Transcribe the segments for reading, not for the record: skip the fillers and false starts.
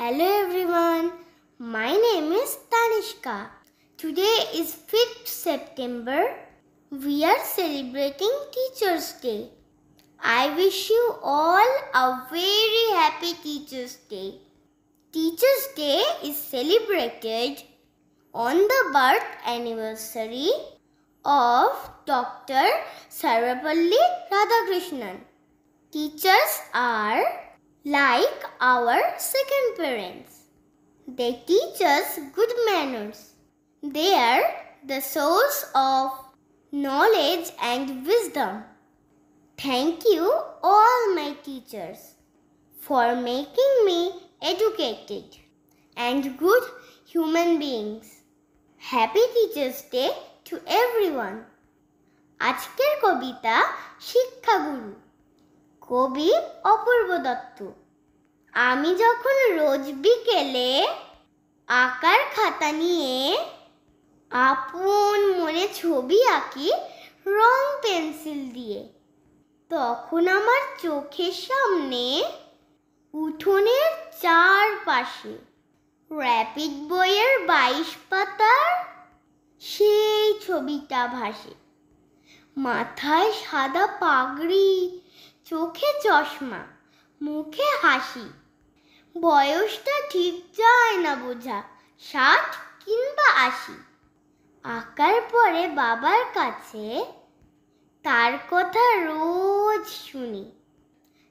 Hello everyone, my name is Tanishka. Today is 5th September. We are celebrating Teachers' Day. I wish you all a very happy Teachers' Day. Teachers' Day is celebrated on the birth anniversary of Dr. Sarvepalli Radhakrishnan. Teachers are like our second parents. They teach us good manners. They are the source of knowledge and wisdom. Thank you all my teachers for making me educated and good human beings. Happy Teachers Day to everyone. আজকের কবিতা শিক্ষাগুরু, কবি অপূর্ব দত্ত। আমি যখন রোজ বিকেলে আঁকার খাতা নিয়ে আপন মনে ছবি আঁকি রং পেন্সিল দিয়ে, তখন আমার চোখের সামনে উঠোনের চারপাশে র্যাপিড বইয়ের 22 পাতার সেই ছবিটা ভাসে। মাথায় সাদা পাগড়ি, চোখে চশমা, মুখে হাসি। বয়সটা ঠিক যায় না বোঝা, 60 কিংবা 80। আঁকার পরে বাবার কাছে তার কথা রোজ শুনি।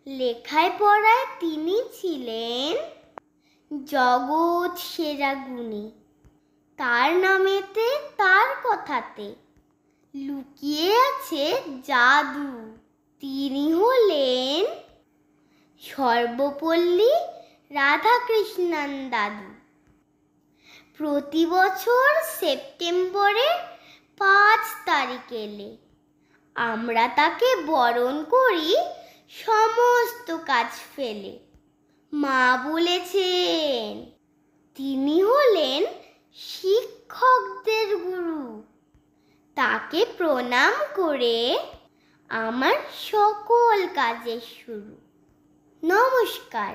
লেখায় পড়ায় তিনি ছিলেন জগৎ সেরা গুণী। তার নামেতে, তার কথাতে লুকিয়ে আছে জাদু। তিনি হলেন সর্বপল্লী রাধাকৃষ্ণন দাদু। প্রতি বছর সেপ্টেম্বরের 5 তারিখ এলে আমরা তাকে বরণ করি সমস্ত কাজ ফেলে। মা বলেছেন তিনি হলেন শিক্ষকদের গুরু। তাকে প্রণাম করে আমার সকল কাজের শুরু। নমস্কার।